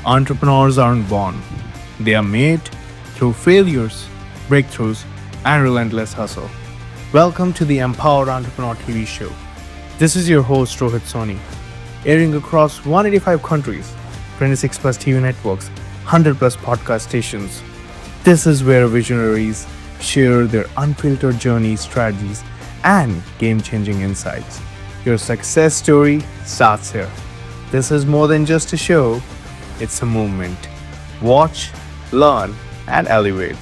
Entrepreneurs aren't born, they are made through failures, breakthroughs, and relentless hustle. Welcome to the Empowered Entrepreneur TV show. This is your host Rohit Soni, airing across 185 countries, 26 plus TV networks, 100 plus podcast stations. This is where visionaries share their unfiltered journeys, strategies, and game-changing insights. Your success story starts here. This is more than just a show, it's a movement. Watch, learn, and elevate.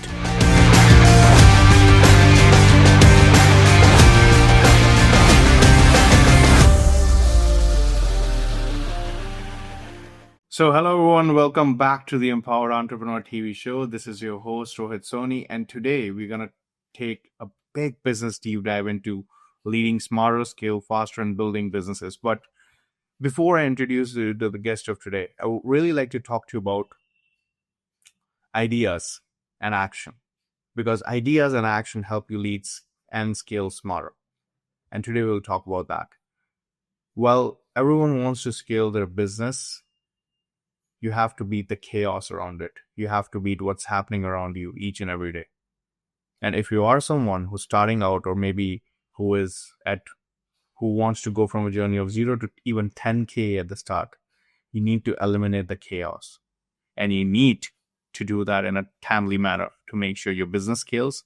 So, hello everyone, welcome back to the Empowered Entrepreneur TV show. This is your host Rohit Soni, and today we're going to take a big business deep dive into leading smarter, scale faster, and building businesses. But before I introduce you to the guest of today, I would really like to talk to you about ideas and action, because ideas and action help you lead and scale smarter. And today we'll talk about that. Well, everyone wants to scale their business. You have to beat the chaos around it. You have to beat what's happening around you each and every day. And if you are someone who's starting out, or maybe who wants to go from a journey of 0 to even 10K at the start, you need to eliminate the chaos. And you need to do that in a timely manner to make sure your business scales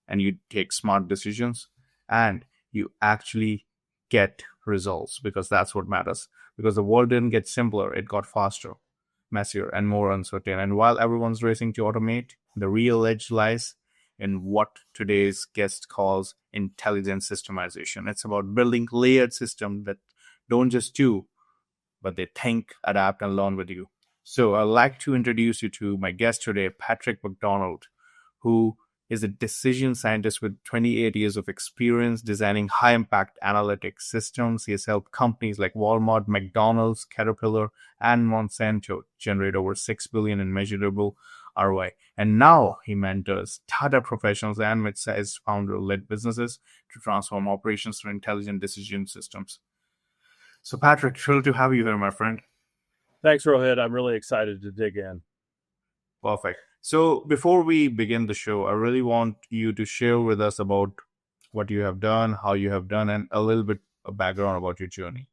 and you take smart decisions and you actually get results, because that's what matters. Because the world didn't get simpler, it got faster, messier, and more uncertain. And while everyone's racing to automate, the real edge lies in what today's guest calls intelligent systemization. It's about building layered systems that don't just do, but they think, adapt, and learn with you. So I'd like to introduce you to my guest today, Patrick McDonald, who is a decision scientist with 28 years of experience designing high-impact analytics systems. He has helped companies like Walmart, McDonald's, Caterpillar, and Monsanto generate over $6 billion in measurable ROI. And now he mentors startup professionals and mid-sized founder-led businesses to transform operations through intelligent decision systems. So Patrick, thrilled to have you here, my friend. Thanks, Rohit. I'm really excited to dig in. Perfect. So before we begin the show, I really want you to share with us about what you have done, how you have done, and a little bit of background about your journey.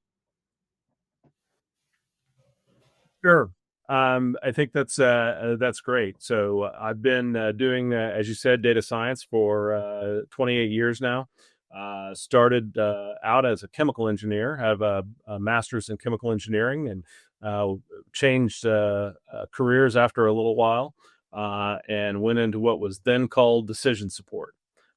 Sure. I think that's great. So I've been doing, as you said, data science for 28 years now. Started out as a chemical engineer, have a master's in chemical engineering, and changed careers after a little while, and went into what was then called decision support.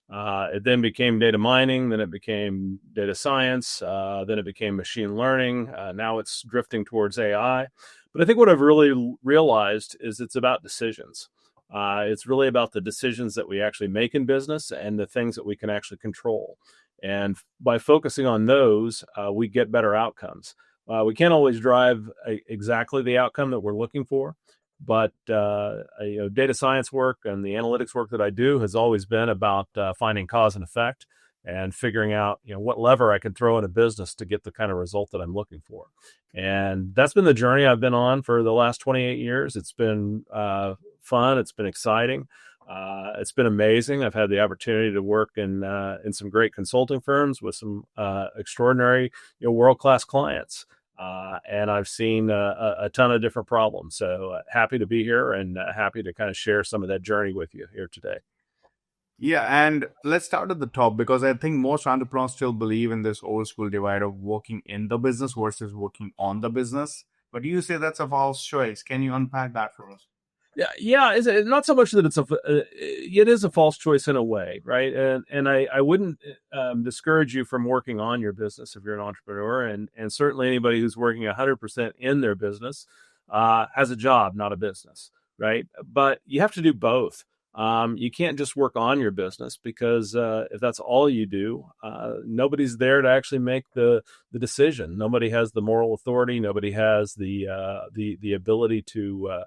It then became data mining, then it became data science, then it became machine learning. Now it's drifting towards AI. But I think what I've really realized is it's about decisions. It's really about the decisions that we actually make in business and the things that we can actually control. And by focusing on those, we get better outcomes. We can't always drive exactly the outcome that we're looking for, but data science work and the analytics work that I do has always been about finding cause and effect and figuring out what lever I can throw in a business to get the kind of result that I'm looking for. And that's been the journey I've been on for the last 28 years. It's been fun. It's been exciting. It's been amazing. I've had the opportunity to work in some great consulting firms with some extraordinary, world-class clients. And I've seen a ton of different problems. So happy to be here and happy to kind of share some of that journey with you here today. Yeah, and let's start at the top, because I think most entrepreneurs still believe in this old school divide of working in the business versus working on the business. But you say that's a false choice. Can you unpack that for us? Yeah. It's not so much that it is a false choice in a way, right? And I wouldn't discourage you from working on your business if you're an entrepreneur, and certainly anybody who's working 100% in their business has a job, not a business, right? But you have to do both. You can't just work on your business, because if that's all you do, nobody's there to actually make the decision. Nobody has the moral authority. Nobody has the ability to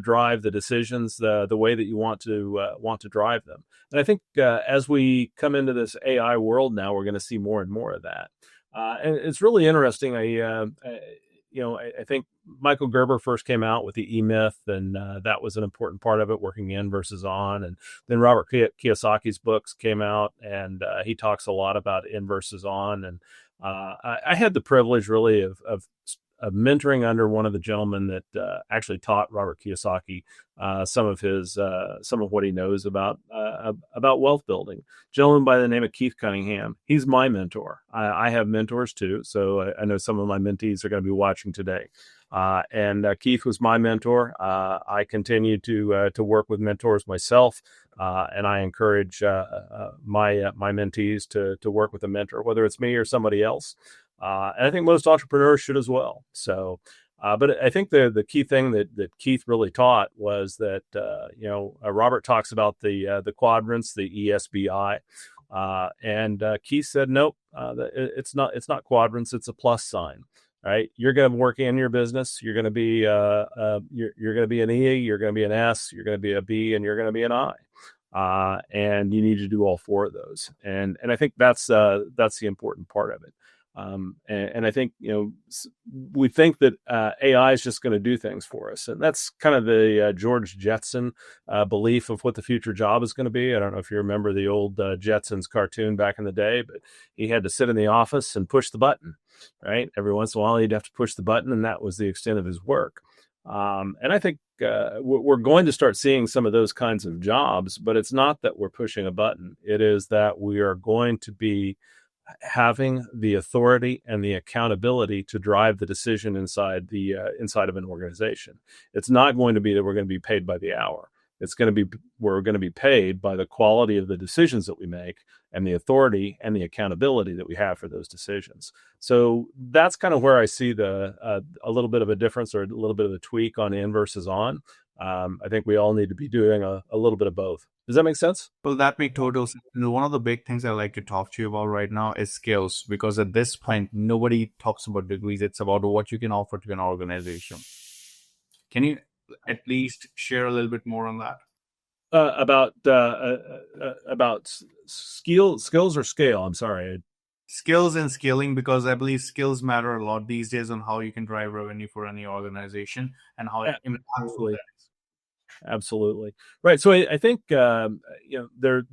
drive the decisions the way that you want to drive them. And I think as we come into this AI world now, we're going to see more and more of that. And it's really interesting. I think Michael Gerber first came out with the E-Myth, and that was an important part of it, working in versus on. And then Robert Kiyosaki's books came out, and he talks a lot about in versus on. And I had the privilege really of mentoring under one of the gentlemen that actually taught Robert Kiyosaki some of what he knows about wealth building. Gentleman by the name of Keith Cunningham. He's my mentor. I have mentors too, so I know some of my mentees are going to be watching today. And Keith was my mentor. I continue to work with mentors myself, and I encourage my mentees to work with a mentor, whether it's me or somebody else. And I think most entrepreneurs should as well. So, but I think the key thing that Keith really taught was that Robert talks about the quadrants, the ESBI, and Keith said, nope, it's not quadrants, it's a plus sign. Right, you're going to work in your business. You're going to be you're going to be an E, you're going to be an S, you're going to be a B, and you're going to be an I. And you need to do all four of those. And I think that's the important part of it. And I think, we think that AI is just going to do things for us. And that's kind of the George Jetson belief of what the future job is going to be. I don't know if you remember the old Jetsons cartoon back in the day, but he had to sit in the office and push the button, right? Every once in a while, he'd have to push the button, and that was the extent of his work. And I think we're going to start seeing some of those kinds of jobs, but it's not that we're pushing a button. It is that we are going to be having the authority and the accountability to drive the decision inside of an organization. It's not going to be that we're going to be paid by the hour. It's going to be we're going to be paid by the quality of the decisions that we make and the authority and the accountability that we have for those decisions. So that's kind of where I see a little bit of a difference or a little bit of a tweak on in versus on. I think we all need to be doing a little bit of both. Does that make sense? Well, that makes total sense. And one of the big things I like to talk to you about right now is skills, because at this point, nobody talks about degrees. It's about what you can offer to an organization. Can you at least share a little bit more on that? About skills or scale? I'm sorry. Skills and scaling, because I believe skills matter a lot these days on how you can drive revenue for any organization and how impactful that is. Absolutely. Right. So I think, there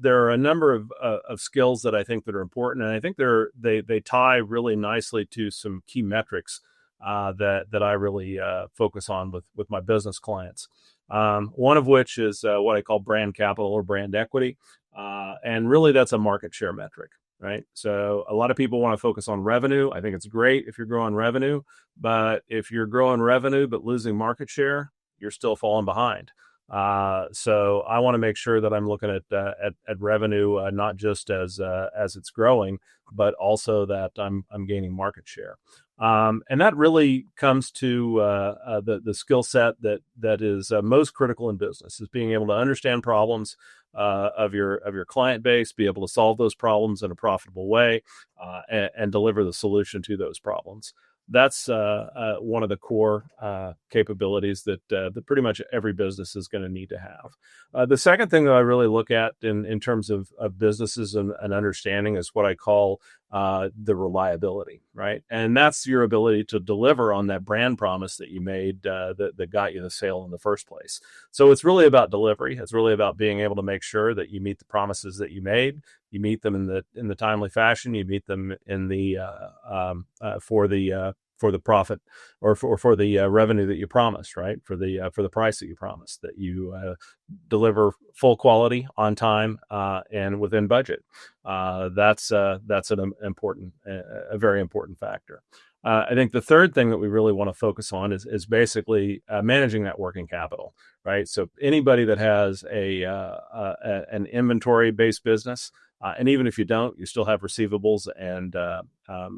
are a number of skills that I think that are important. And I think they tie really nicely to some key metrics that I really focus on with my business clients. One of which is what I call brand capital or brand equity. And really that's a market share metric. Right. So a lot of people want to focus on revenue. I think it's great if you're growing revenue, but if you're growing revenue but losing market share, you're still falling behind. So I want to make sure that I'm looking at revenue not just as it's growing, but also that I'm gaining market share. And that really comes to the skill set that is most critical in business, is being able to understand problems of your client base, be able to solve those problems in a profitable way, and deliver the solution to those problems. That's one of the core capabilities that pretty much every business is going to need to have. The second thing that I really look at in terms of businesses and understanding is what I call the reliability, right? And that's your ability to deliver on that brand promise that you made that got you the sale in the first place. So it's really about delivery. It's really about being able to make sure that you meet the promises that you made. You meet them in the timely fashion. You meet them in the for the profit or for the revenue that you promised, right? For the price that you promised, that you deliver full quality on time and within budget. That's an important, a very important factor. I think the third thing that we really want to focus on is basically managing that working capital, right? So anybody that has an inventory-based business, and even if you don't, you still have receivables and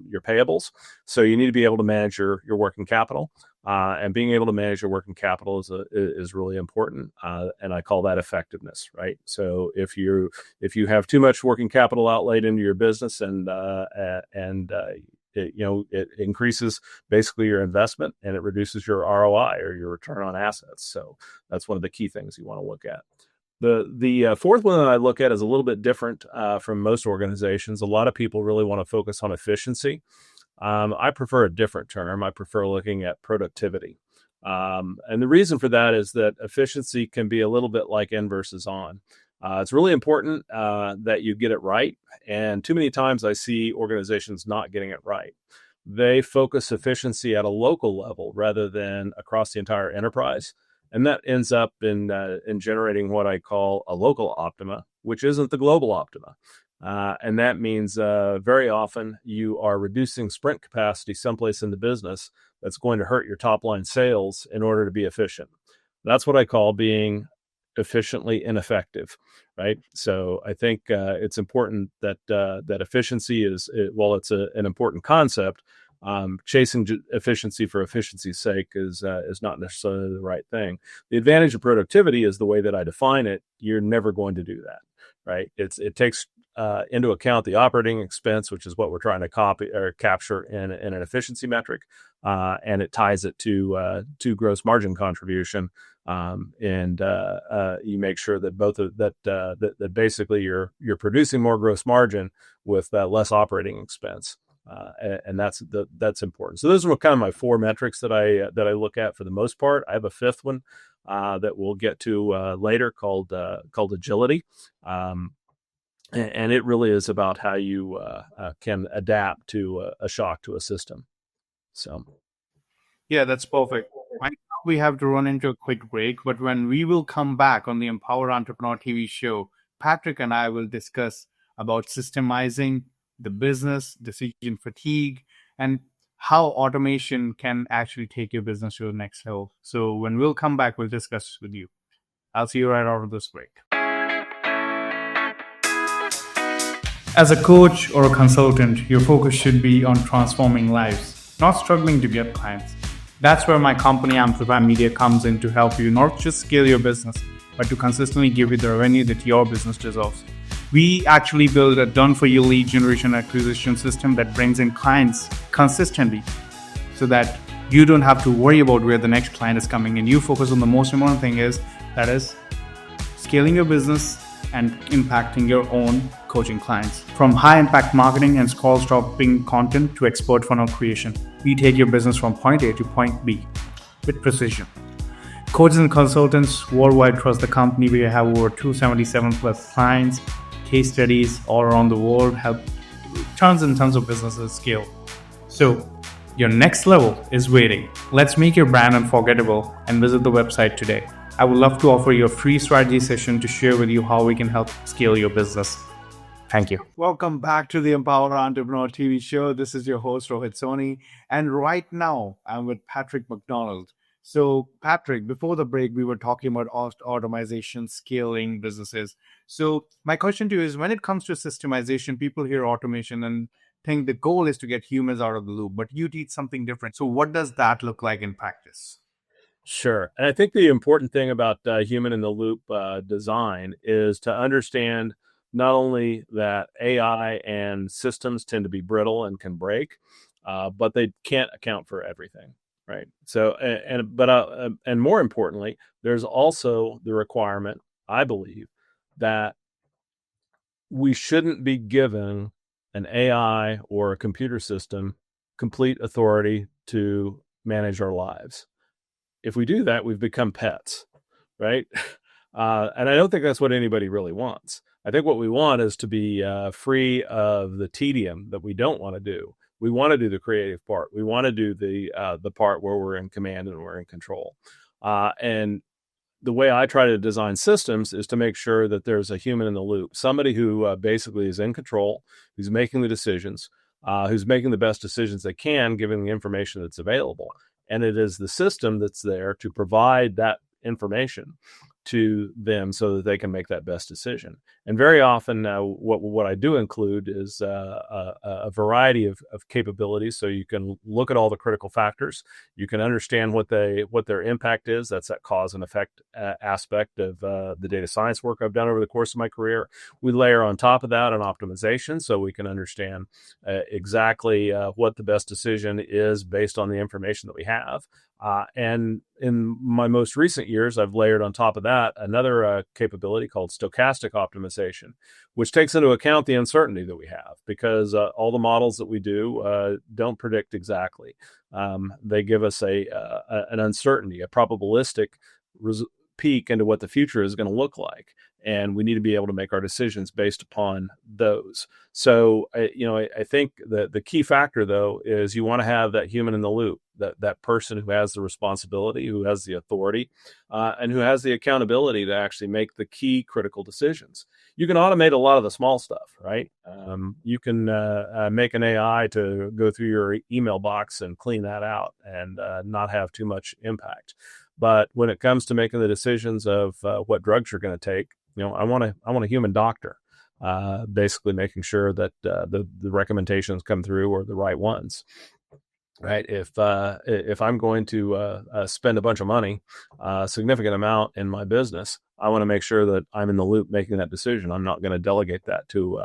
your payables. So you need to be able to manage your working capital, and being able to manage your working capital is really important. And I call that effectiveness, right? So if you have too much working capital outlaid into your business it increases basically your investment, and it reduces your ROI or your return on assets. So that's one of the key things you want to look at. The fourth one that I look at is a little bit different from most organizations. A lot of people really want to focus on efficiency. I prefer a different term. I prefer looking at productivity. And the reason for that is that efficiency can be a little bit like N versus on. It's really important that you get it right. And too many times I see organizations not getting it right. They focus efficiency at a local level rather than across the entire enterprise. And that ends up in generating what I call a local optima, which isn't the global optima. And that means very often you are reducing sprint capacity someplace in the business that's going to hurt your top line sales in order to be efficient. That's what I call being efficiently ineffective, right? So I think it's important that that efficiency is, while it's an important concept, chasing efficiency for efficiency's sake is not necessarily the right thing. The advantage of productivity is the way that I define it. You're never going to do that, right? It takes into account the operating expense, which is what we're trying to copy or capture in an efficiency metric, and it ties it to gross margin contribution, and you make sure that both of that basically you're producing more gross margin with less operating expense, and that's important. So those are kind of my four metrics that I look at for the most part. I have a fifth one that we'll get to later called agility. And it really is about how you can adapt to a shock to a system. So, Yeah, that's perfect. Right now we have to run into a quick break, but when we will come back on the Empower Entrepreneur TV show, Patrick and I will discuss about systemizing the business, decision fatigue, and how automation can actually take your business to the next level. So when we'll come back, we'll discuss with you. I'll see you right after this break. As a coach or a consultant, your focus should be on transforming lives, not struggling to get clients. That's where my company Amplify Media comes in to help you not just scale your business, but to consistently give you the revenue that your business deserves. We actually build a done-for-you lead generation acquisition system that brings in clients consistently so that you don't have to worry about where the next client is coming in. You focus on the most important thing that is scaling your business and impacting your own coaching clients. From high impact marketing and scroll stopping content to expert funnel creation, we take your business from point A to point B with precision. Coaches and consultants worldwide trust the company. We have over 277 plus clients, case studies all around the world, help tons and tons of businesses scale. So your next level is waiting. Let's make your brand unforgettable and visit the website today. I would love to offer you a free strategy session to share with you how we can help scale your business. Thank you. Welcome back to the Empower Entrepreneur TV show. This is your host, Rohit Soni. And right now, I'm with Patrick McDonald. So, Patrick, before the break, we were talking about automation, scaling businesses. So, my question to you is, when it comes to systemization, people hear automation and think the goal is to get humans out of the loop, but you teach something different. So, what does that look like in practice? sure. And I think the important thing about human in the loop design is to understand not only that AI and systems tend to be brittle and can break, but they can't account for everything, right? So, and more importantly, there's also the requirement, I believe, that we shouldn't be given an AI or a computer system complete authority to manage our lives. If we do that, we've become pets, right? And I don't think that's what anybody really wants. I think what we want is to be free of the tedium that we don't want to do. We want to do the creative part. We want to do the part where we're in command and we're in control. And the way I try to design systems is to make sure that there's a human in the loop, somebody who basically is in control, who's making the decisions, who's making the best decisions they can, given the information that's available. And it is the system that's there to provide that information to them so that they can make that best decision. And very often what I do include is a variety of capabilities. So you can look at all the critical factors. You can understand what their impact is. That's that cause and effect aspect of the data science work I've done over the course of my career. We layer on top of that an optimization so we can understand exactly what the best decision is based on the information that we have. And in my most recent years, I've layered on top of that another capability called stochastic optimization, which takes into account the uncertainty that we have, because all the models that we do don't predict exactly. They give us an uncertainty, a probabilistic peek into what the future is going to look like, and we need to be able to make our decisions based upon those. So, I think the key factor, though, is you want to have that human in the loop, that person who has the responsibility, who has the authority, and who has the accountability to actually make the key critical decisions. You can automate a lot of the small stuff, right? You can make an AI to go through your email box and clean that out and not have too much impact. But when it comes to making the decisions of what drugs you're going to take, I want a human doctor, basically making sure that the recommendations come through are the right ones. Right. If I'm going to spend a bunch of money, a significant amount in my business, I want to make sure that I'm in the loop making that decision. I'm not going to delegate that to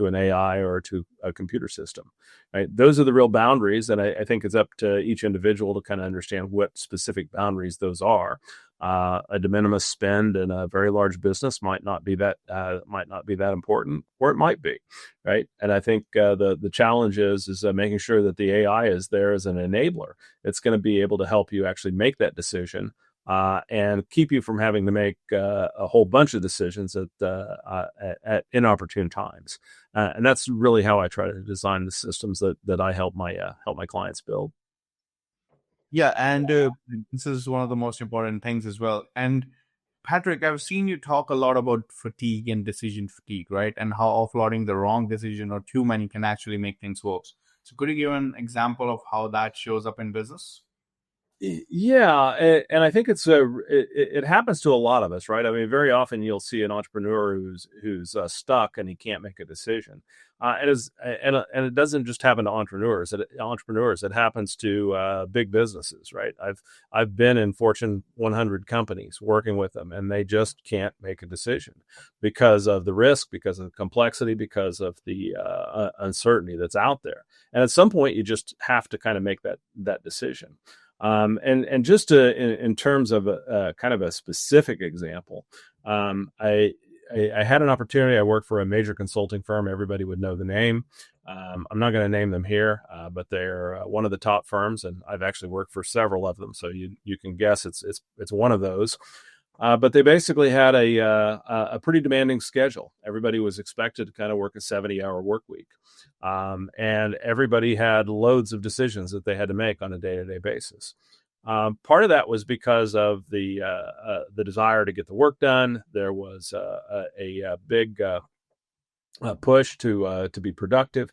an AI or to a computer system. Right. Those are the real boundaries, and I think it's up to each individual to kind of understand what specific boundaries those are. A de minimis spend in a very large business might not be that important, or it might be, right? And I think the challenge is making sure that the AI is there as an enabler. It's going to be able to help you actually make that decision and keep you from having to make a whole bunch of decisions at inopportune times. And that's really how I try to design the systems that I help my clients build. Yeah, and this is one of the most important things as well. And Patrick, I've seen you talk a lot about fatigue and decision fatigue, right? And how offloading the wrong decision or too many can actually make things worse. So could you give an example of how that shows up in business? Yeah, and I think it happens to a lot of us, right? I mean, very often you'll see an entrepreneur who's stuck and he can't make a decision. And it doesn't just happen to entrepreneurs. It happens to big businesses, right? I've been in Fortune 100 companies working with them, and they just can't make a decision because of the risk, because of the complexity, because of the uncertainty that's out there. And at some point, you just have to kind of make that decision. And just in terms of a kind of a specific example, I had an opportunity. I worked for a major consulting firm. Everybody would know the name. I'm not going to name them here, but they're one of the top firms, and I've actually worked for several of them. So you can guess it's one of those. But they basically had a pretty demanding schedule. Everybody was expected to kind of work a 70-hour work week. And everybody had loads of decisions that they had to make on a day-to-day basis. Part of that was because of the desire to get the work done. There was a big push to be productive,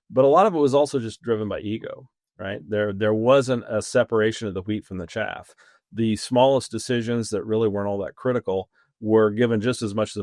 but a lot of it was also just driven by ego. Right? There wasn't a separation of the wheat from the chaff. The smallest decisions that really weren't all that critical were given just as much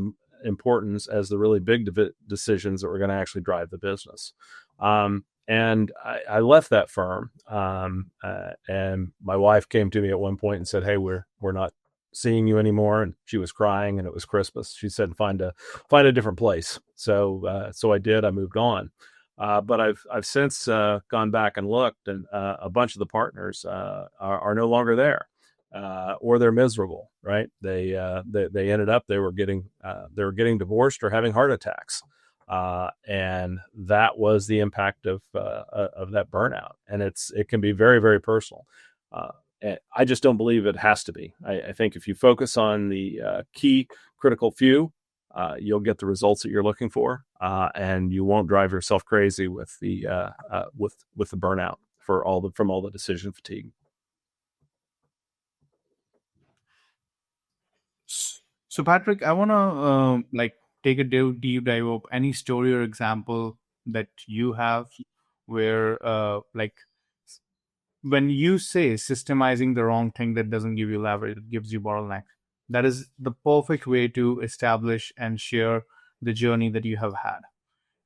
importance as the really big decisions that were going to actually drive the business. And I left that firm, and my wife came to me at one point and said, "Hey, we're not seeing you anymore." And she was crying, and it was Christmas. She said, "Find a different place." So I did. I moved on. But I've since gone back and looked, and a bunch of the partners are no longer there. Or they're miserable, right? They ended up they were getting divorced or having heart attacks, and that was the impact of that burnout. And it can be very, very personal. I just don't believe it has to be. I think if you focus on the key critical few, you'll get the results that you're looking for, and you won't drive yourself crazy with the burnout from all the decision fatigue. So, Patrick, I want to take a deep dive of any story or example that you have where, when you say systemizing the wrong thing, that doesn't give you leverage, it gives you bottleneck. That is the perfect way to establish and share the journey that you have had.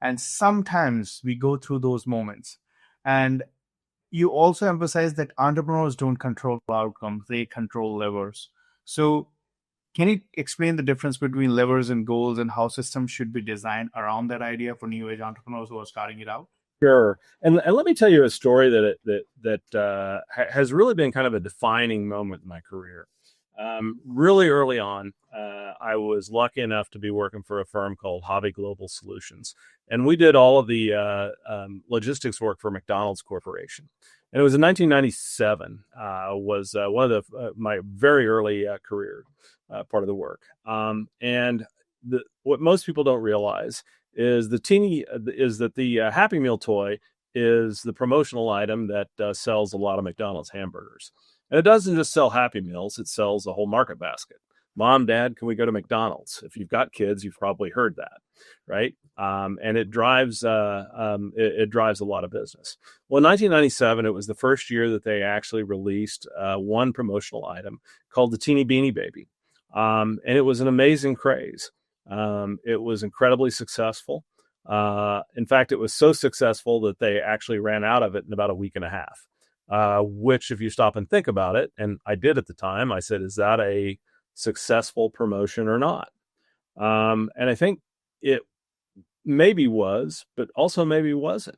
And sometimes we go through those moments. And you also emphasize that entrepreneurs don't control outcomes, they control levers. So, can you explain the difference between levers and goals and how systems should be designed around that idea for new age entrepreneurs who are starting it out? Sure. And let me tell you a story that has really been kind of a defining moment in my career. Really early on, I was lucky enough to be working for a firm called Hobby Global Solutions, and we did all of the logistics work for McDonald's Corporation. And it was in 1997. Was one of my very early career part of the work. And what most people don't realize is that the Happy Meal toy is the promotional item that sells a lot of McDonald's hamburgers. And it doesn't just sell Happy Meals, it sells a whole market basket. Mom, Dad, can we go to McDonald's? If you've got kids, you've probably heard that, right? And it drives a lot of business. Well, in 1997, it was the first year that they actually released one promotional item called the Teeny Beanie Baby, and it was an amazing craze. It was incredibly successful. In fact, it was so successful that they actually ran out of it in about a week and a half. Which, if you stop and think about it, and I did at the time, I said, is that a successful promotion or not? And I think it maybe was, but also maybe wasn't,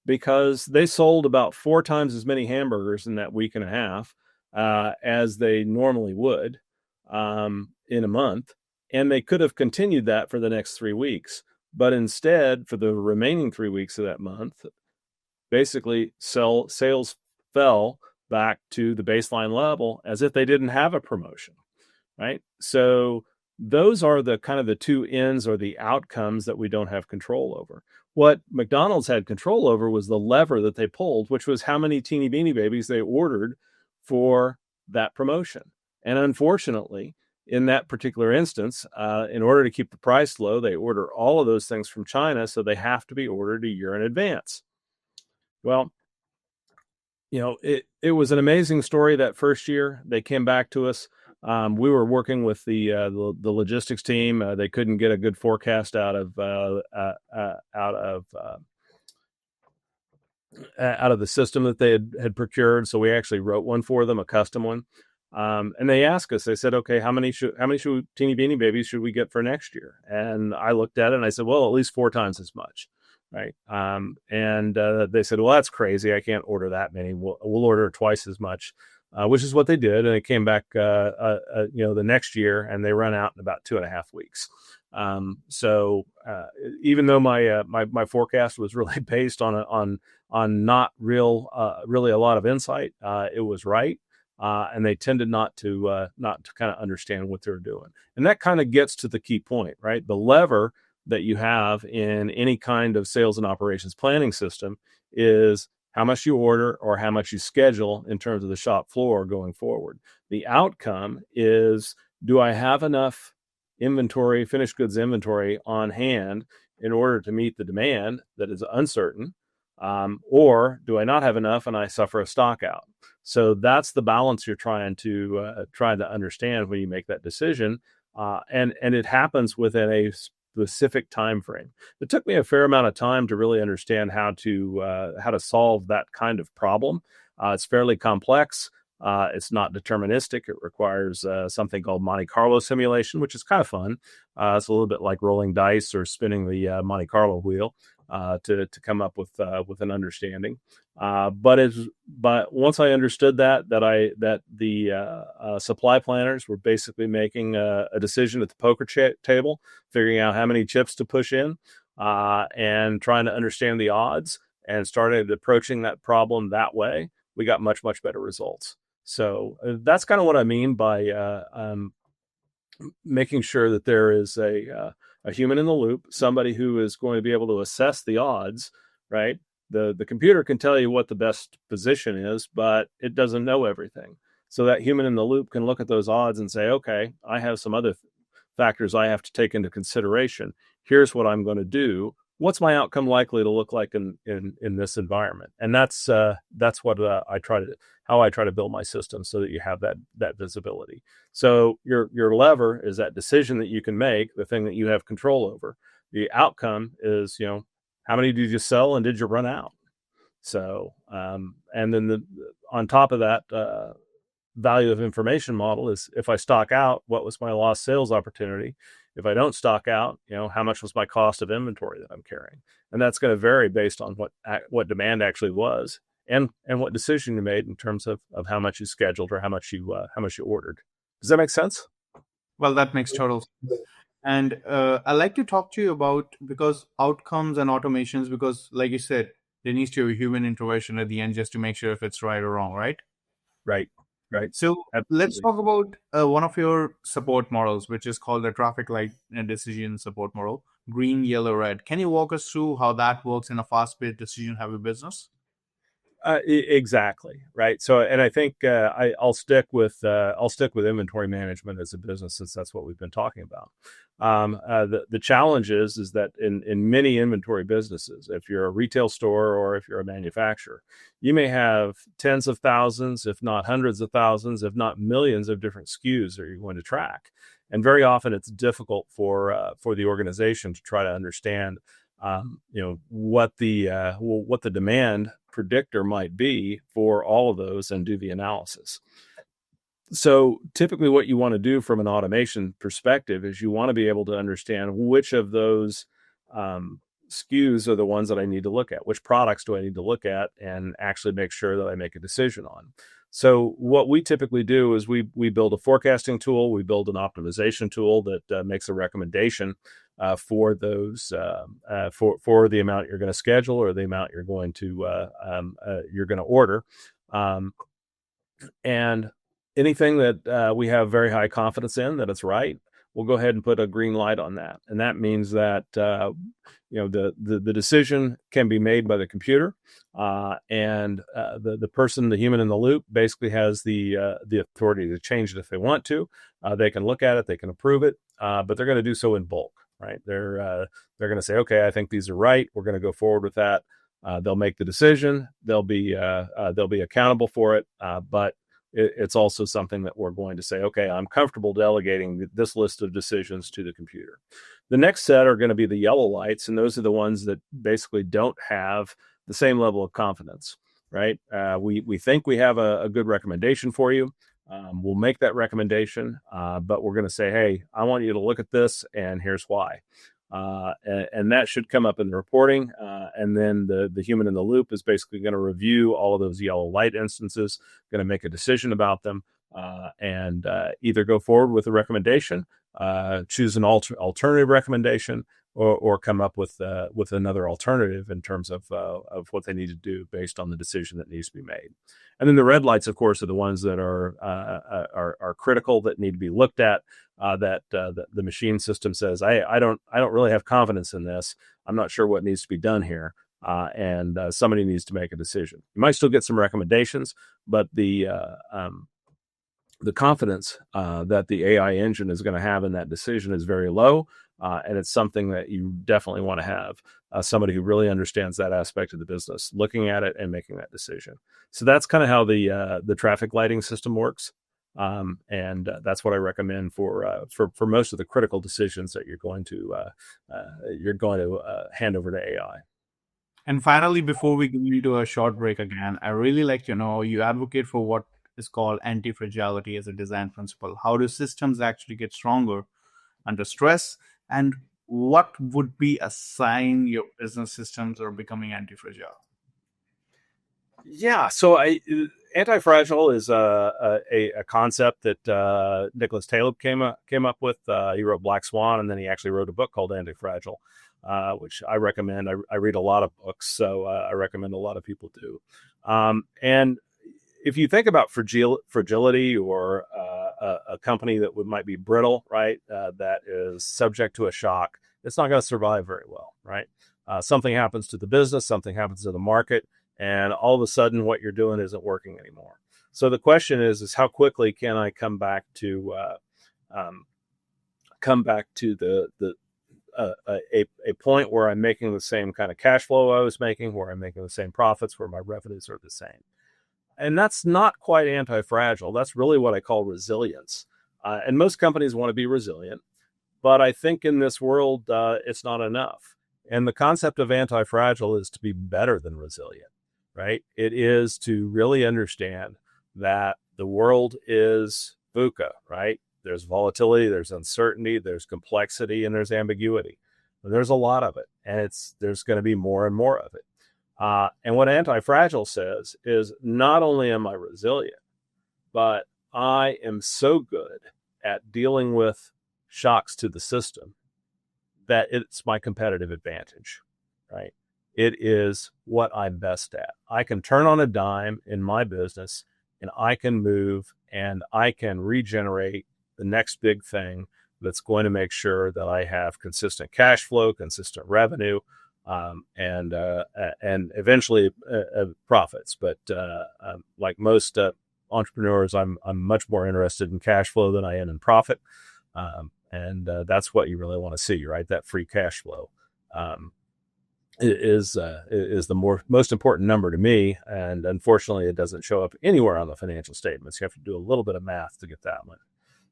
because they sold about 4 times as many hamburgers in that week and a half as they normally would in a month. And they could have continued that for the next 3 weeks. But instead, for the remaining 3 weeks of that month, basically sales fell back to the baseline level as if they didn't have a promotion, right? So those are the kind of the two ends or the outcomes that we don't have control over. What McDonald's had control over was the lever that they pulled, which was how many Teeny Beanie Babies they ordered for that promotion. And unfortunately, in that particular instance, in order to keep the price low, they order all of those things from China, so they have to be ordered a year in advance. Well, it was an amazing story that first year. They came back to us. We were working with the logistics team. They couldn't get a good forecast out of the system that they had procured. So we actually wrote one for them, a custom one. And they asked us. They said, "Okay, how many Teeny Beanie Babies should we get for next year?" And I looked at it and I said, "Well, at least 4 times as much." Right. And they said, "Well, that's crazy. I can't order that many. We'll order twice as much," which is what they did. And it came back, the next year, and they run out in about 2.5 weeks. So even though my forecast was really based on not really a lot of insight, it was right. And they tended not to kind of understand what they're doing. And that kind of gets to the key point, right? The lever that you have in any kind of sales and operations planning system is how much you order or how much you schedule in terms of the shop floor going forward. The outcome is, do I have enough inventory, finished goods inventory on hand in order to meet the demand that is uncertain? Or do I not have enough and I suffer a stock out? So that's the balance you're trying to understand when you make that decision. And it happens within a specific time frame. It took me a fair amount of time to really understand how to solve that kind of problem. It's fairly complex. It's not deterministic. It requires something called Monte Carlo simulation, which is kind of fun. It's a little bit like rolling dice or spinning the Monte Carlo wheel to come up with an understanding. But once I understood that the supply planners were basically making a decision at the poker table, figuring out how many chips to push in, and trying to understand the odds, and started approaching that problem that way, we got much better results. So that's kind of what I mean by making sure that there is a human in the loop, somebody who is going to be able to assess the odds, right? The computer can tell you what the best position is, but it doesn't know everything. So that human in the loop can look at those odds and say, okay, I have some other factors I have to take into consideration. Here's what I'm going to do. What's my outcome likely to look like in this environment? And that's what how I try to build my system, so that you have that visibility. So your lever is that decision that you can make, the thing that you have control over. The outcome is, how many did you sell and did you run out? So, and then on top of that, value of information model is, if I stock out, what was my lost sales opportunity? If I don't stock out, how much was my cost of inventory that I'm carrying? And that's going to vary based on what demand actually was, and what decision you made in terms of how much you scheduled or how much you ordered. Does that make sense? Well, that makes total sense. And I like to talk to you about because outcomes and automations, because like you said, there needs to be human intervention at the end just to make sure if it's right or wrong, right? Right. Right. So let's Absolutely. talk about one of your support models, which is called the traffic light decision support model, green, yellow, red. Can you walk us through how that works in a fast-paced decision-heavy business? Exactly, right. So, and I think I'll stick with inventory management as a business, since that's what we've been talking about. The challenge is that in many inventory businesses, if you're a retail store or if you're a manufacturer, you may have tens of thousands, if not hundreds of thousands, if not millions of different SKUs that you're going to track, and very often it's difficult for the organization to try to understand what the demand predictor might be for all of those and do the analysis. So typically what you want to do from an automation perspective is you want to be able to understand which of those SKUs are the ones that I need to look at, which products do I need to look at and actually make sure that I make a decision on. So what we typically do is we build a forecasting tool, we build an optimization tool that makes a recommendation for those for the amount you're going to schedule or the amount you're going to order, and anything that we have very high confidence in that it's right, we'll go ahead and put a green light on that, and that means that the decision can be made by the computer, and the person, the human in the loop, basically has the authority to change it if they want to. They can look at it, they can approve it, but they're going to do so in bulk. Right? They're going to say, okay, I think these are right. We're going to go forward with that. They'll make the decision. They'll be accountable for it. But it's also something that we're going to say, okay, I'm comfortable delegating this list of decisions to the computer. The next set are going to be the yellow lights, and those are the ones that basically don't have the same level of confidence. Right? We think we have a good recommendation for you. We'll make that recommendation, but we're going to say, hey, I want you to look at this, and here's why. And that should come up in the reporting. And then the human in the loop is basically going to review all of those yellow light instances, going to make a decision about them, and either go forward with a recommendation, choose an alternative recommendation, or come up with another alternative in terms of what they need to do based on the decision that needs to be made. And then the red lights, of course, are the ones that are critical, that need to be looked at. That the machine system says, I don't really have confidence in this. I'm not sure what needs to be done here, and somebody needs to make a decision. You might still get some recommendations, but the confidence that the AI engine is going to have in that decision is very low, and it's something that you definitely want to have somebody who really understands that aspect of the business looking at it and making that decision. So that's kind of how the traffic lighting system works, and that's what I recommend for most of the critical decisions that you're going to hand over to AI. And finally, before we go into a short break again, I really like to know you advocate for what is called anti-fragility as a design principle. How do systems actually get stronger under stress? And what would be a sign your business systems are becoming anti-fragile? Yeah, so anti-fragile is a concept that Nicholas Taleb came up with. He wrote Black Swan, and then he actually wrote a book called Anti-Fragile, which I recommend. I read a lot of books, so I recommend a lot of people do. And if you think about fragility, or a company that might be brittle, right, that is subject to a shock, it's not going to survive very well, right? Something happens to the business, something happens to the market, and all of a sudden what you're doing isn't working anymore. So the question is how quickly can I come back to a point where I'm making the same kind of cash flow I was making, where I'm making the same profits, where my revenues are the same. And that's not quite anti-fragile. That's really what I call resilience. And most companies want to be resilient, but I think in this world, it's not enough. And the concept of anti-fragile is to be better than resilient, right? It is to really understand that the world is VUCA, right? There's volatility, there's uncertainty, there's complexity, and there's ambiguity. There's a lot of it, and there's going to be more and more of it. And what Anti-Fragile says is not only am I resilient, but I am so good at dealing with shocks to the system that it's my competitive advantage, right? It is what I'm best at. I can turn on a dime in my business and I can move and I can regenerate the next big thing that's going to make sure that I have consistent cash flow, consistent revenue, and eventually profits. But like most entrepreneurs, I'm much more interested in cash flow than I am in profit, and that's what you really want to see, right? That free cash flow is the most important number to me, and unfortunately, it doesn't show up anywhere on the financial statements. You have to do a little bit of math to get that one.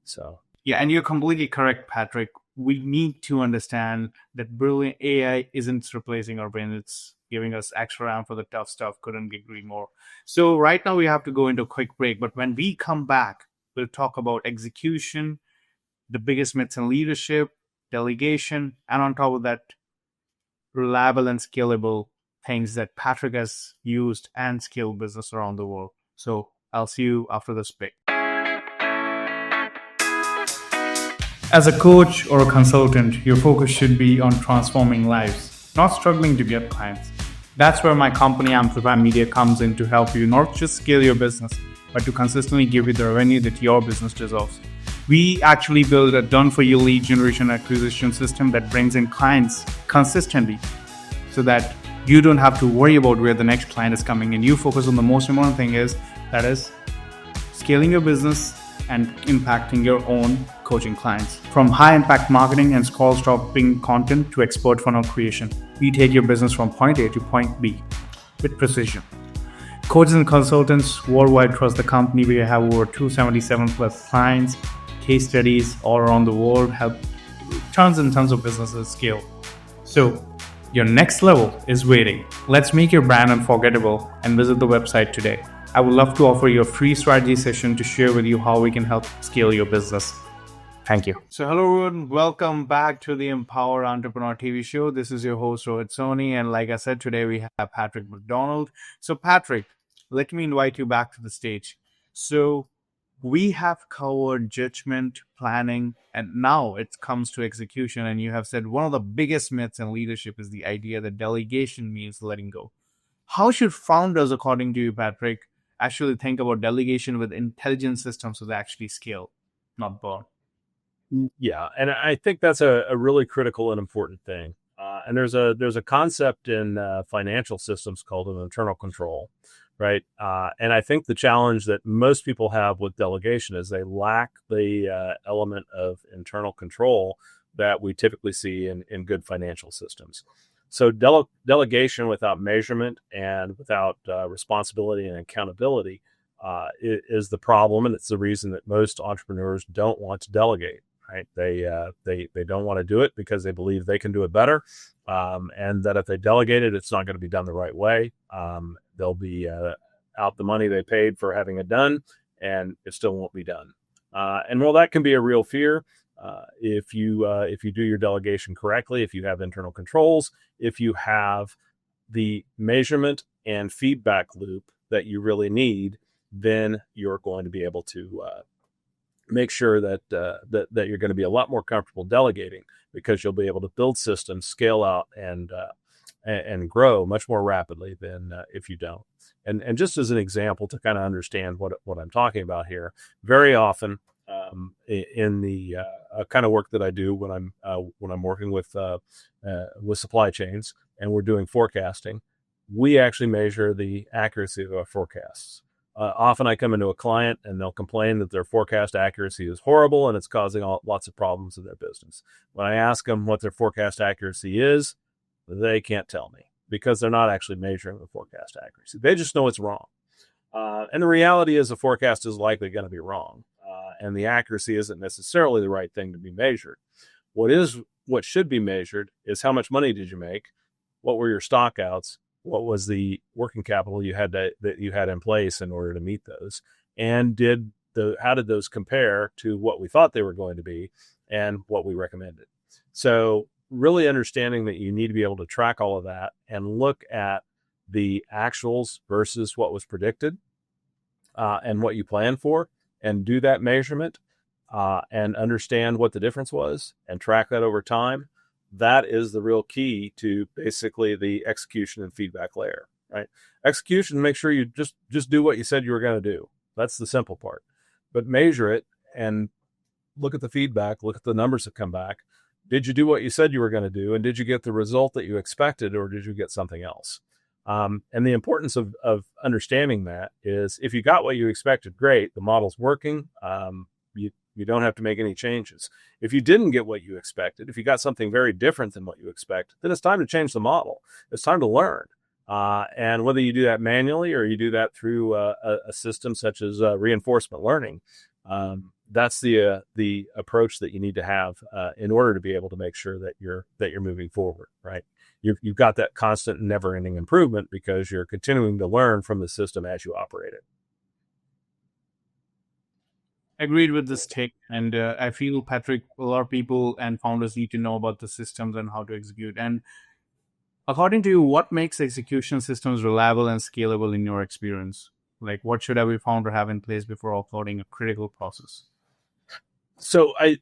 So yeah, and you're completely correct, Patrick. We need to understand that brilliant AI isn't replacing our brain. It's giving us extra RAM for the tough stuff. Couldn't agree more. So right now we have to go into a quick break. But when we come back, we'll talk about execution, the biggest myths in leadership, delegation, and on top of that, reliable and scalable things that Patrick has used and scaled business around the world. So I'll see you after this break. As a coach or a consultant, your focus should be on transforming lives, not struggling to get clients. That's where my company Amplify Media comes in to help you not just scale your business, but to consistently give you the revenue that your business deserves. We actually build a done-for-you lead generation acquisition system that brings in clients consistently so that you don't have to worry about where the next client is coming in. You focus on the most important thing that is scaling your business and impacting your own coaching clients. From high-impact marketing and scroll-stopping content to expert funnel creation, we take your business from point A to point B with precision. Coaches and consultants worldwide trust the company. We have over 277 plus clients, case studies all around the world, help tons and tons of businesses scale. So your next level is waiting. Let's make your brand unforgettable and visit the website today. I would love to offer you a free strategy session to share with you how we can help scale your business. Thank you. So hello everyone, welcome back to the Empower Entrepreneur TV show. This is your host Rohit Soni, and like I said, today we have Patrick McDonald. So Patrick, let me invite you back to the stage. So we have covered judgment, planning, and now it comes to execution. And you have said one of the biggest myths in leadership is the idea that delegation means letting go. How should founders, according to you, Patrick, actually think about delegation with intelligent systems so they actually scale, not burn? Yeah, and I think that's a really critical and important thing. And there's a concept in financial systems called an internal control, right? And I think the challenge that most people have with delegation is they lack the element of internal control that we typically see in good financial systems. So delegation without measurement and without responsibility and accountability is the problem, and it's the reason that most entrepreneurs don't want to delegate. Right? They don't want to do it because they believe they can do it better, and that if they delegate it, it's not going to be done the right way. They'll be out the money they paid for having it done, and it still won't be done. And while that can be a real fear, if you do your delegation correctly, if you have internal controls, if you have the measurement and feedback loop that you really need, then you're going to be able to make sure that you're going to be a lot more comfortable delegating, because you'll be able to build systems, scale out, and grow much more rapidly than if you don't. And just as an example to kind of understand what I'm talking about here, very often in the kind of work that I do when I'm working with supply chains and we're doing forecasting, we actually measure the accuracy of our forecasts. Often I come into a client and they'll complain that their forecast accuracy is horrible and it's causing lots of problems in their business. When I ask them what their forecast accuracy is, they can't tell me because they're not actually measuring the forecast accuracy. They just know it's wrong. And the reality is the forecast is likely going to be wrong. And the accuracy isn't necessarily the right thing to be measured. What should be measured is how much money did you make? What were your stock outs? What was the working capital that you had in place in order to meet those? And did how did those compare to what we thought they were going to be and what we recommended. So really understanding that you need to be able to track all of that and look at the actuals versus what was predicted, and what you plan for, and do that measurement, and understand what the difference was and track that over time. That is the real key to basically the execution and feedback layer, right? Execution, make sure you just do what you said you were going to do. That's the simple part. But measure it and look at the feedback, look at the numbers that come back. Did you do what you said you were going to do? And did you get the result that you expected, or did you get something else? And the importance of understanding that is, if you got what you expected, great, the model's working. You don't have to make any changes. If you didn't get what you expected, if you got something very different than what you expect, then it's time to change the model. It's time to learn. And whether you do that manually or you do that through a system such as reinforcement learning, that's the approach that you need to have in order to be able to make sure that you're moving forward, right? You've got that constant, never-ending improvement because you're continuing to learn from the system as you operate it. Agreed with this take. And I feel, Patrick, a lot of people and founders need to know about the systems and how to execute. And according to you, what makes execution systems reliable and scalable in your experience? Like, what should every founder have in place before offloading a critical process? So I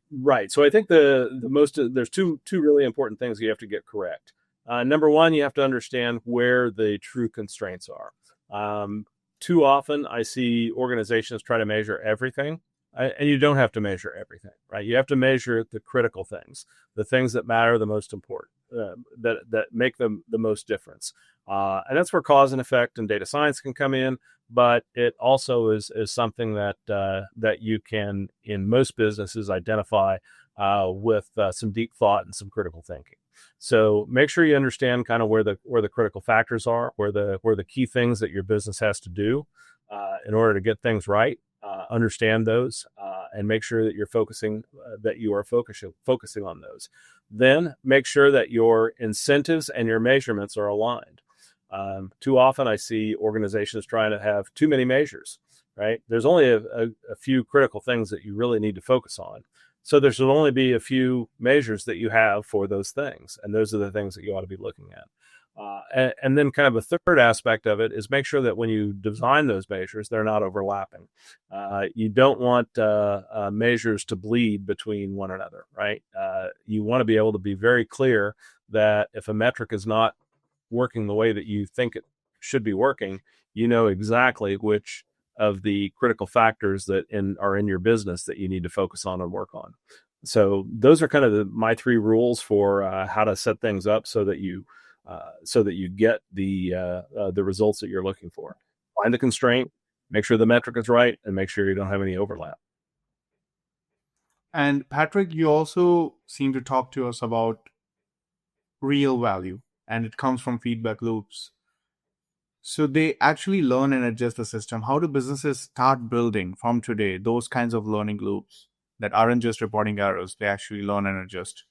think there's two really important things you have to get correct. Number one, you have to understand where the true constraints are. Too often I see organizations try to measure everything, and you don't have to measure everything, right? You have to measure the critical things, the things that matter the most important, that make them the most difference. And that's where cause and effect and data science can come in. But it also is something that you can, in most businesses, identify with some deep thought and some critical thinking. So make sure you understand kind of where the critical factors are, where the key things that your business has to do in order to get things right. Understand those and make sure that you are focusing on those. Then make sure that your incentives and your measurements are aligned. Too often I see organizations trying to have too many measures, right? There's only a few critical things that you really need to focus on. So there should only be a few measures that you have for those things. And those are the things that you ought to be looking at. And then kind of a third aspect of it is make sure that when you design those measures, they're not overlapping. You don't want measures to bleed between one another, right? You want to be able to be very clear that if a metric is not working the way that you think it should be working, you know exactly which of the critical factors that are in your business that you need to focus on and work on. So those are kind of my three rules for how to set things up so that you get the results that you're looking for. Find the constraint, make sure the metric is right, and make sure you don't have any overlap. And Patrick, you also seem to talk to us about real value, and it comes from feedback loops. So they actually learn and adjust the system. How do businesses start building from today those kinds of learning loops that aren't just reporting errors? They actually learn and adjust.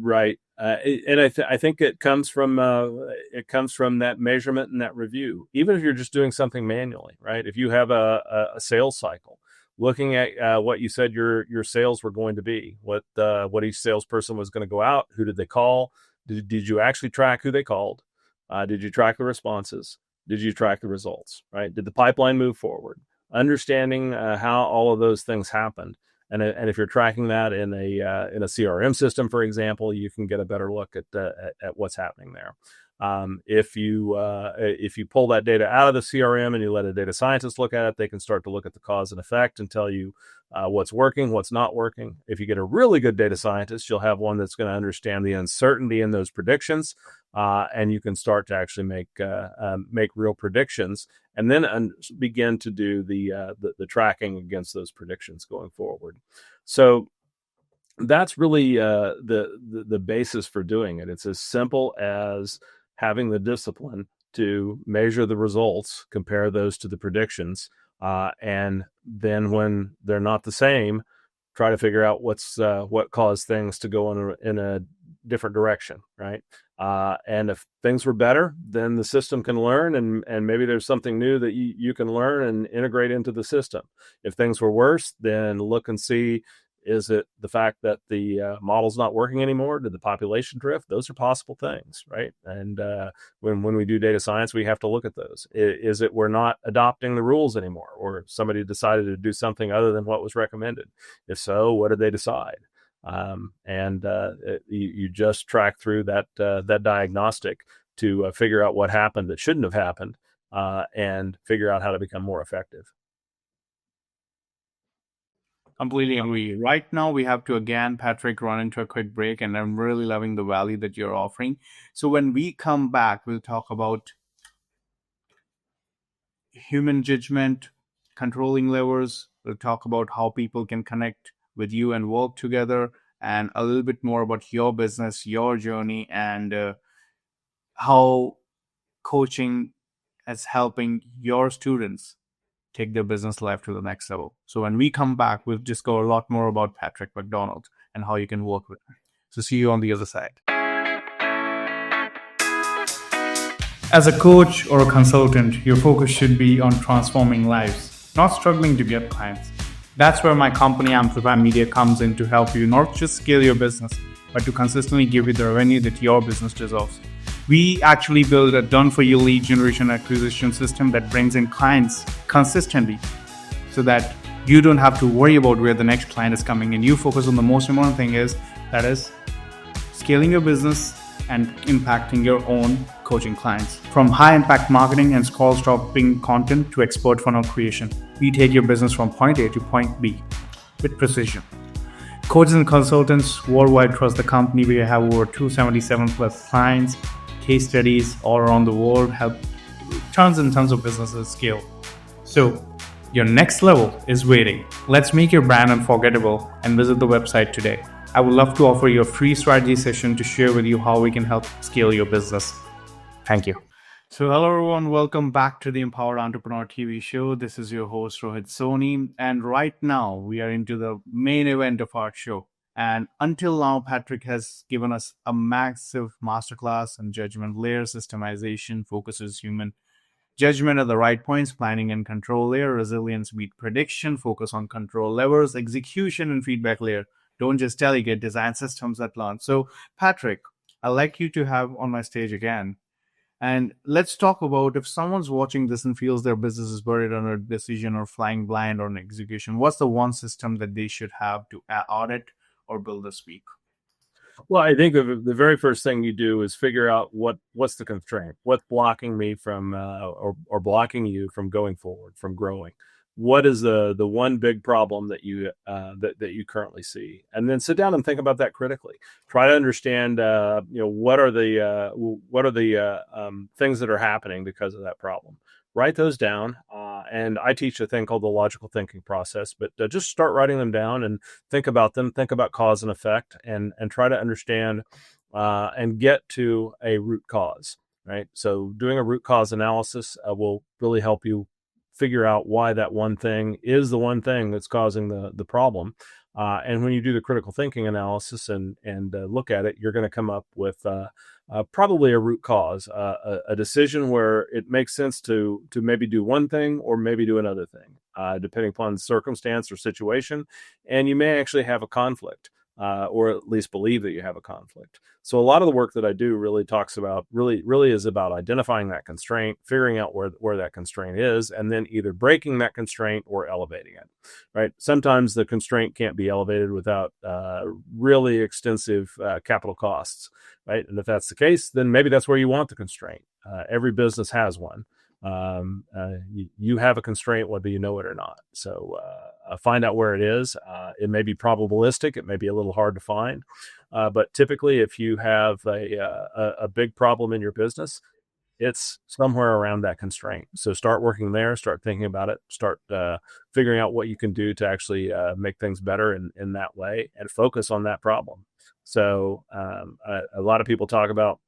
Right, and I think it comes from that measurement and that review. Even if you're just doing something manually, right? If you have a sales cycle, looking at what you said your sales were going to be, what each salesperson was going to go out, who did they call? Did you actually track who they called? Did you track the responses? Did you track the results? Right? Did the pipeline move forward? Understanding how all of those things happened, and if you're tracking that in a CRM system, for example, you can get a better look at what's happening there. If you pull that data out of the CRM and you let a data scientist look at it, they can start to look at the cause and effect and tell you what's working, what's not working. If you get a really good data scientist, you'll have one that's going to understand the uncertainty in those predictions, and you can start to actually make real predictions, and then begin to do the tracking against those predictions going forward. So that's really the basis for doing it. It's as simple as having the discipline to measure the results, compare those to the predictions, and then when they're not the same, try to figure out what caused things to go in a different direction, right? And if things were better, then the system can learn, and maybe there's something new that you can learn and integrate into the system. If things were worse, then look and see, is it the fact that the model's not working anymore? Did the population drift? Those are possible things, right? And when we do data science, we have to look at those. Is it we're not adopting the rules anymore, or somebody decided to do something other than what was recommended? If so, what did they decide? You just track through that diagnostic to figure out what happened that shouldn't have happened, and figure out how to become more effective. Completely agree. Right now, we have to again, Patrick, run into a quick break, and I'm really loving the value that you're offering. So when we come back, we'll talk about human judgment, controlling levers. We'll talk about how people can connect with you and work together, and a little bit more about your business, your journey, and how coaching is helping your students take their business life to the next level. So when we come back, we'll just go a lot more about Patrick McDonald and how you can work with him. So see you on the other side. As a coach or a consultant, your focus should be on transforming lives, not struggling to get clients. That's where my company Amplify Media comes in to help you not just scale your business, but to consistently give you the revenue that your business deserves. We actually build a done-for-you lead generation acquisition system that brings in clients consistently so that you don't have to worry about where the next client is coming in. You focus on the most important thing that is scaling your business and impacting your own coaching clients. From high-impact marketing and scroll-stopping content to expert funnel creation, we take your business from point A to point B with precision. Coaches and consultants worldwide trust the company. We have over 277 plus clients, case studies all around the world, help tons and tons of businesses scale. So your next level is waiting. Let's make your brand unforgettable and visit the website today. I would love to offer you a free strategy session to share with you how we can help scale your business. Thank you. So hello everyone, welcome back to the Empowered Entrepreneur TV show. This is your host Rohit Soni, and right now we are into the main event of our show. And until now, Patrick has given us a massive masterclass on judgment layer, systemization, focuses human judgment at the right points, planning and control layer, resilience beat prediction, focus on control levers, execution and feedback layer. Don't just delegate, design systems that learn. So Patrick, I'd like you to have on my stage again. And let's talk about if someone's watching this and feels their business is buried under a decision or flying blind on execution, what's the one system that they should have to audit or build this week? Well, I think the very first thing you do is figure out what's the constraint, what's blocking me from or blocking you from going forward, from growing. What is the one big problem that you that you currently see, and then sit down and think about that critically. Try to understand what are the things that are happening because of that problem. Write those down, and I teach a thing called the logical thinking process. But just start writing them down and think about them. Think about cause and effect, and try to understand and get to a root cause. Right. So doing a root cause analysis will really help you figure out why that one thing is the one thing that's causing the problem. And when you do the critical thinking analysis and look at it, you're going to come up with probably a root cause, a decision where it makes sense to maybe do one thing or maybe do another thing, depending upon the circumstance or situation. And you may actually have a conflict. Or at least believe that you have a conflict. So a lot of the work that I do really is about identifying that constraint, figuring out where that constraint is, and then either breaking that constraint or elevating it, right? Sometimes the constraint can't be elevated without really extensive capital costs, right? And if that's the case, then maybe that's where you want the constraint. Every business has one. You have a constraint whether you know it or not. So find out where it is. It may be probabilistic. It may be a little hard to find. But typically, if you have a big problem in your business, it's somewhere around that constraint. So start working there, start thinking about it, start figuring out what you can do to actually make things better in that way, and focus on that problem. So a lot of people talk about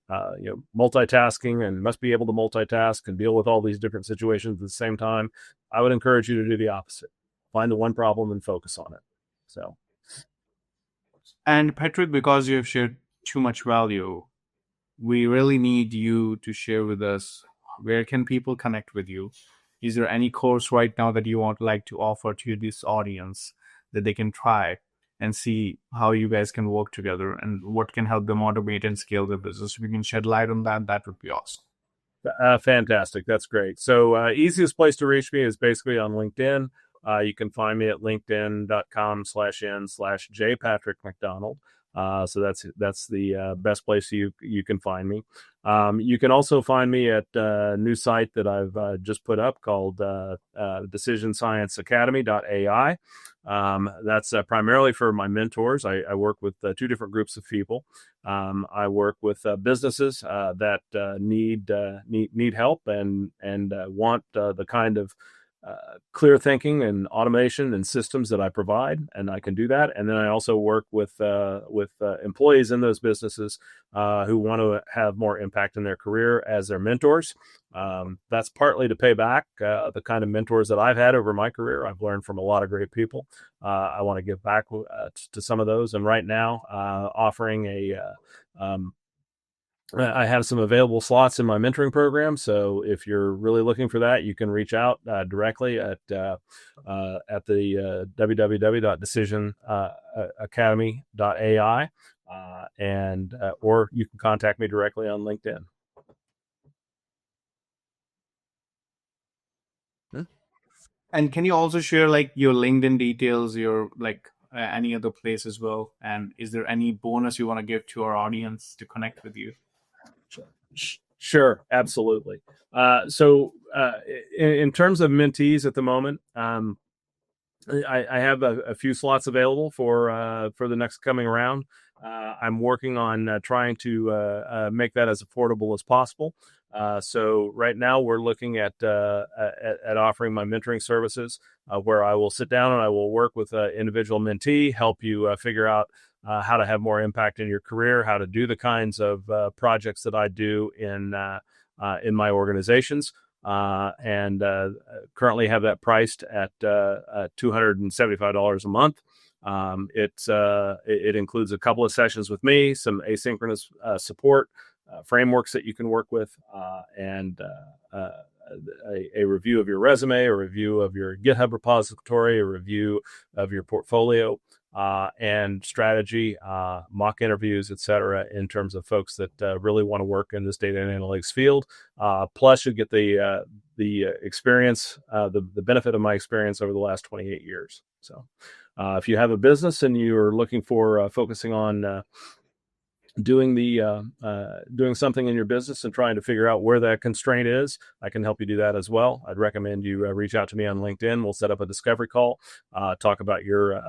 multitasking and must be able to multitask and deal with all these different situations at the same time. I would encourage you to do the opposite. Find the one problem and focus on it. So, and Patrick, because you have shared too much value, we really need you to share with us where can people connect with you. Is there any course right now that you want like to offer to this audience that they can try and see how you guys can work together and what can help them automate and scale their business? If you can shed light on that, that would be awesome. Fantastic. That's great. So easiest place to reach me is basically on LinkedIn. You can find me at linkedin.com/n/J Patrick McDonald. So that's the best place you can find me. You can also find me at a new site that I've just put up called DecisionScienceAcademy.ai. That's primarily for my mentors. I work with two different groups of people. I work with businesses that need help and want the kind of clear thinking and automation and systems that I provide, and I can do that. And then I also work with employees in those businesses who want to have more impact in their career as their mentors. That's partly to pay back the kind of mentors that I've had over my career. I've learned from a lot of great people. I want to give back to some of those, and right now offering I have some available slots in my mentoring program. So if you're really looking for that, you can reach out directly at the www.decisionacademy.ai, and or you can contact me directly on LinkedIn. And can you also share like your LinkedIn details, your like any other place as well? And is there any bonus you want to give to our audience to connect with you? Sure, absolutely. So in terms of mentees at the moment, I have a few slots available for the next coming round. I'm working on trying to make that as affordable as possible. So right now we're looking at offering my mentoring services, where I will sit down and I will work with an individual mentee, help you figure out how to have more impact in your career, how to do the kinds of projects that I do in my organizations, and currently have that priced at $275 a month. It includes a couple of sessions with me, some asynchronous support, frameworks that you can work with, and a review of your resume, a review of your GitHub repository, a review of your portfolio, and strategy, mock interviews, etc., in terms of folks that really want to work in this data and analytics field. Plus, you get the experience, the benefit of my experience over the last 28 years. So, if you have a business and you're looking for focusing on doing something in your business and trying to figure out where that constraint is, I can help you do that as well. I'd recommend you reach out to me on LinkedIn. We'll set up a discovery call, talk about your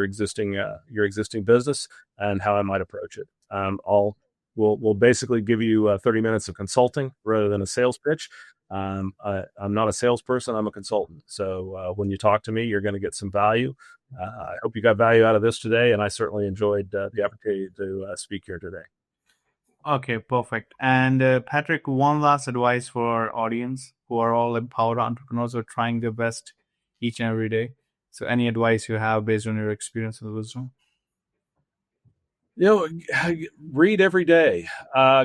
existing business and how I might approach it. We'll basically give you 30 minutes of consulting rather than a sales pitch. I'm not a salesperson. I'm a consultant. So when you talk to me, you're going to get some value. I hope you got value out of this today, and I certainly enjoyed the opportunity to speak here today. Okay, perfect. And Patrick, one last advice for our audience who are all empowered entrepreneurs who are trying their best each and every day. So any advice you have based on your experience and wisdom? Read every day.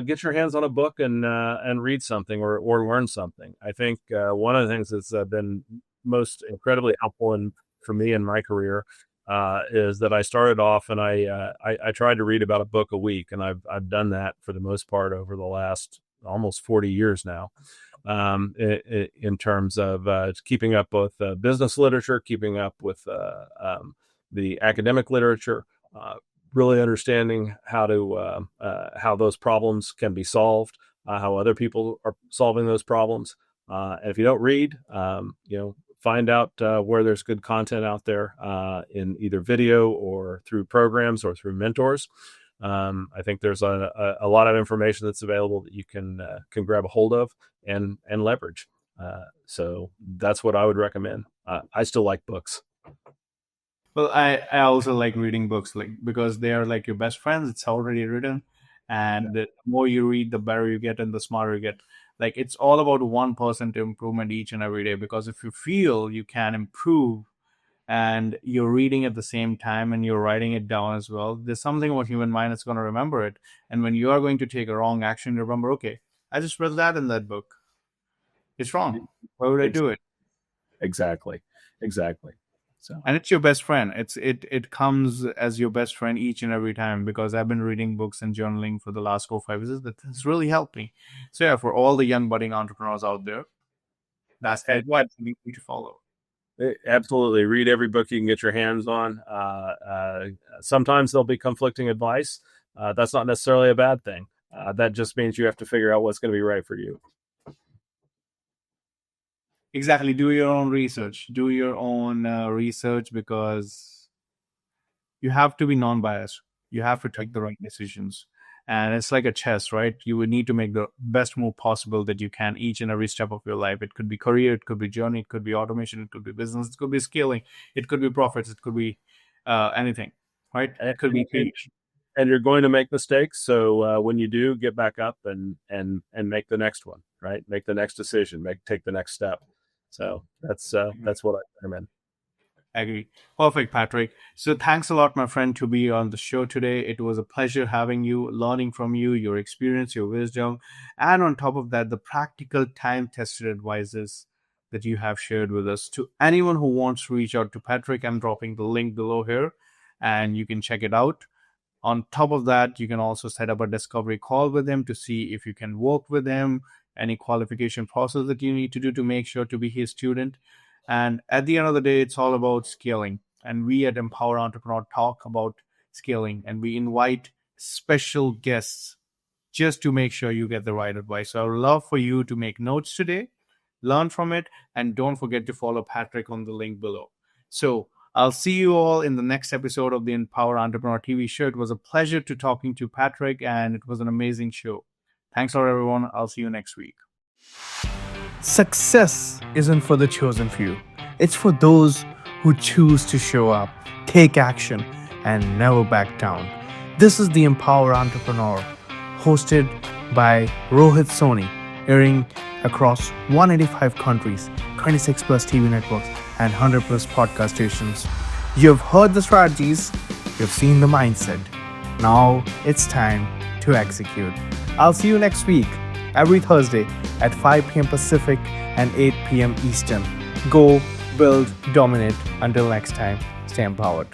Get your hands on a book and read something or learn something. I think one of the things that's been most incredibly helpful for me in my career is that I started off and I tried to read about a book a week, and I've done that for the most part over the last almost 40 years now. In terms of keeping up with business literature, keeping up with the academic literature, really understanding how those problems can be solved, how other people are solving those problems. And if you don't read, find out where there's good content out there in either video or through programs or through mentors. I think there's a lot of information that's available that you can grab a hold of and leverage. So that's what I would recommend. I still like books. Well, I also like reading books, like because they are like your best friends. It's already written, and the more you read, the better you get and the smarter you get. Like it's all about 1% improvement each and every day. Because if you feel you can improve and you're reading at the same time and you're writing it down as well, there's something about human mind that's going to remember it. And when you are going to take a wrong action, remember, okay, I just read that in that book. It's wrong. Why would I do it? Exactly. So, And it's your best friend. It comes as your best friend each and every time, because I've been reading books and journaling for the last 4 5 years. That has really helped me. So yeah, for all the young budding entrepreneurs out there, that's the advice you need to follow. absolutely, read every book you can get your hands on. Sometimes there'll be conflicting advice. That's not necessarily a bad thing. That just means you have to figure out what's going to be right for you. Exactly. Do your own research. Do your own research, because you have to be non-biased. You have to take the right decisions. And it's like a chess, right? You would need to make the best move possible that you can each and every step of your life. It could be career, it could be journey, it could be automation, it could be business, it could be scaling, it could be profits, it could be anything, right? It could be creation. And you're going to make mistakes. So when you do, get back up and make the next one, right? Make the next decision, take the next step. So that's what I recommend. I agree. Perfect, Patrick. So thanks a lot, my friend, to be on the show today. It was a pleasure having you, learning from you, your experience, your wisdom, and on top of that, the practical time-tested advices that you have shared with us. To anyone who wants to reach out to Patrick, I'm dropping the link below here, and you can check it out. On top of that, you can also set up a discovery call with him to see if you can work with him, any qualification process that you need to do to make sure to be his student. And at the end of the day, it's all about scaling. And we at Empower Entrepreneur talk about scaling, and we invite special guests just to make sure you get the right advice. So I would love for you to make notes today, learn from it, and don't forget to follow Patrick on the link below. So I'll see you all in the next episode of the Empower Entrepreneur TV show. It was a pleasure to talking to Patrick, and it was an amazing show. Thanks a lot, everyone. I'll see you next week. Success isn't for the chosen few. It's for those who choose to show up, take action, and never back down. This is the Empower Entrepreneur, hosted by Rohit Soni, airing across 185 countries, 26 plus TV networks, and 100 plus podcast stations. You've heard the strategies, you've seen the mindset. Now it's time to execute. I'll see you next week, every Thursday at 5 p.m. Pacific and 8 p.m. Eastern. Go, build, dominate. Until next time, stay empowered.